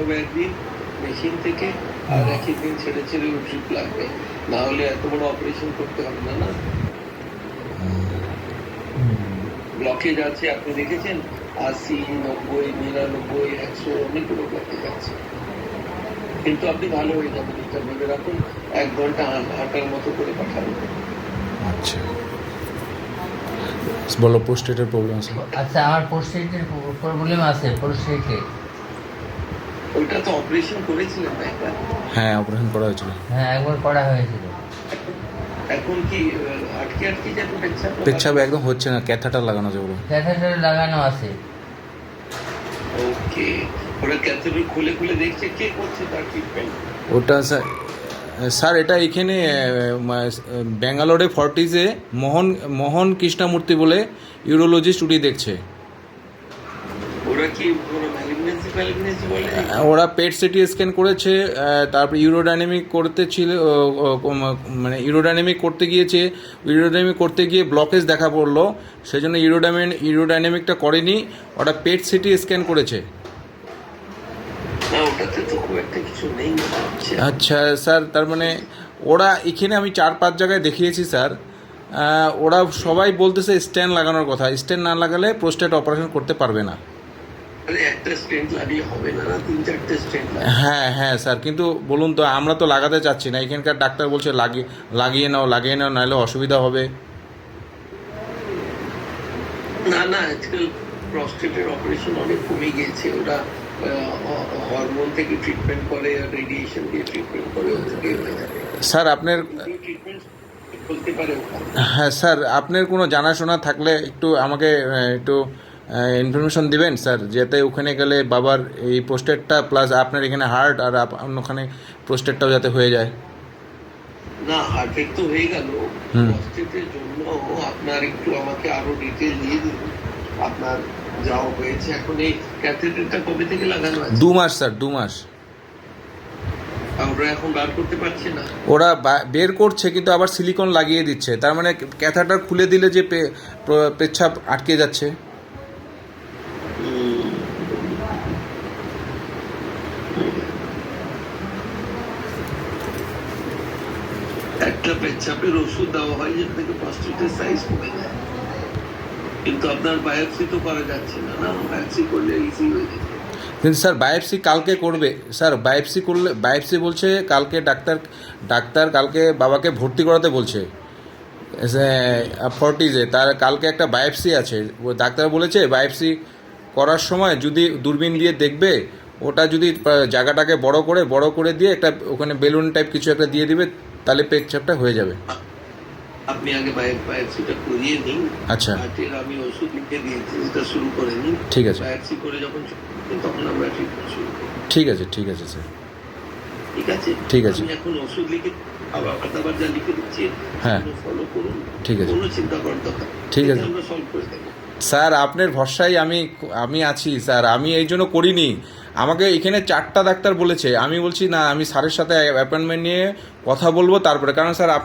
হবে একদিন মেশিন থেকে, আর একই দিন ছেড়ে ছেড়ে ওষুধ লাগবে, না হলে এত বড় অপারেশন করতে হবে না। না, ব্লকেজ আছে, আপনি দেখেছেন 80, 90, 99, 100 অনেকগুলো ব্লকেজ আছে, কিন্তু আপনি ভালো হয়ে যাবেন, এটা ভেবে রাখুন। 1 ঘন্টা হাঁটার মতো করে পাঠাবেন। আচ্ছা, বলো প্রোস্টেটের প্রবলেম আছে। আচ্ছা, আমার প্রোস্টেটের প্রবলেম আছে। প্রোস্টেটে ওইটা তো অপারেশন করেছিলেন না একবার? হ্যাঁ, অপারেশন করা হয়েছিল। হ্যাঁ, একবার করা হয়েছিল। এখন কি আটকে আটকে যাবে পেচ্ছাপ? পেচ্ছাপ একদম হচ্ছে না, ক্যাথাটার লাগানো আছে ওগুলো। ক্যাথেটার লাগানো আছে। ওকে, ওরা ক্যাথেটার খুলে খুলে দেখছে, কে করছে তার ট্রিটমেন্ট? ওটা স্যার এটা এখানে ব্যাঙ্গালোরে ফর্টিজে মোহন কৃষ্ণমূর্তি বলে ইউরোলজিস্ট উনি দেখছে। ওরা কি কোনো ম্যালিগনেন্সি বলে? ওরা পেট সিটি স্ক্যান করেছে, তারপর ইউরোডাইনামিক করতে ছিল, মানে ইউরোডাইনামিক করতে গিয়েছে, ইউরোডাইনামিক করতে গিয়ে ব্লকেজ দেখা পড়লো, সেই জন্য ইউরোডাইনামিকটা করেনি, ওরা পেট সিটি স্ক্যান করেছে। না, ওটাতে তো খুব একটা কিছু নেই। আচ্ছা স্যার, তার মানে ওরা এখানে আমি 4-5 জায়গায় দেখিয়েছি স্যার, ওরা সবাই বলতেছে স্ট্যান্ড লাগানোর কথা, স্ট্যান্ড না লাগালে প্রোস্টেট অপারেশন করতে পারবে না। একটা স্টেন্ট লাগলে হবে না, 3-4টে স্টেন্ট লাগে। হ্যাঁ হ্যাঁ স্যার, কিন্তু বলুন তো, আমরা তো লাগাতে চাচ্ছি না, এখানকার ডাক্তার বলছে লাগিয়ে নাও নাহলে অসুবিধা হবে। না না, আজকাল প্রস্টেটের অপারেশন অনেক কমে গিয়েছে। ওরা হরমোন থেকে ট্রিটমেন্ট করে, রেডিয়েশন দিয়ে ট্রিটমেন্ট করে, ওদেরকে হয়ে যাবে। স্যার আপনার ট্রিটমেন্ট বলতে পারে ওখানে। হ্যাঁ স্যার, আপনার কোনো জানাশোনা থাকলে একটু আমাকে একটু ইনফরমেশন দিবেন স্যার, যাতে ওখানে গেলে বাবার এই প্রোস্টেটটা প্লাস আপনার এখানে হার্ট আর ওখানে প্রোস্টেটটাও যাতে হয়ে যায়। না, হার্টের তো হয়ে গেল, প্রস্টেটের জন্য আপনার একটু আমাকে আরো ডিটেল দিয়ে দিন, আপনার যা হয়েছে। এখন এই ক্যাথেটারটা কবে থেকে লাগানো আছে? 2 মাস স্যার, 2 মাস। আমরা এখন বার করতে পারছি না। ওরা বের করছে, কিন্তু আবার সিলিকন লাগিয়ে দিচ্ছে, তার মানে ক্যাথাটার খুলে দিলে যে পেচ্ছাপ আটকে যাচ্ছে। একটা পেচ্ছাপের ওষুধ দেওয়া হয় যেটা থেকে প্রস্টেটের সাইজ কমে যায়, কিন্তু আপনার বায়োপসি তো করা যাচ্ছে না। না, বায়োপসি করলে ইজি হয়ে যাবে। কিন্তু স্যার বায়োপসি কালকে করবে স্যার, বায়োপসি বলছে কালকে ডাক্তার কালকে বাবাকে ভর্তি করাতে বলছে ফর্টিজে, তার কালকে একটা বায়োপসি আছে। ও ডাক্তার বলেছে বায়োপসি করার সময় যদি দূরবীন দিয়ে দেখবে, ওটা যদি জায়গাটাকে বড় করে দিয়ে একটা ওখানে বেলুন টাইপ কিছু একটা দিয়ে দিবে, তাহলে পেচ্ছাপটা হয়ে যাবে। আপনি আগে বায়োপসিটা করিয়ে নিন। আচ্ছা, আমি ওষুধ লিখে দিয়েছি, যেটা শুরু করে নিন। ঠিক আছে। বায়োপসি করে যখন তখন আমরা ট্রিটমেন্ট শুরু করব। ঠিক আছে স্যার। ঠিক আছে, ঠিক আছে। আমি এখন ওষুধ লিখে আবার যা লিখে দিচ্ছি, হ্যাঁ, ফলো করুন। ঠিক আছে। কোনো চিন্তা করার দরকার নেই, ঠিক আছে। আমরা সলভ করে দেবো। স্যার আপনার ভরসায় আমি আছি স্যার, আমি এই জন্য করিনি। আমাকে এখানে 4টা ডাক্তার বলেছে, আমি বলছি না, আমি স্যারের সাথে অ্যাপয়েন্টমেন্ট নিয়ে কথা বলবো তারপরে, কারণ স্যার আপনার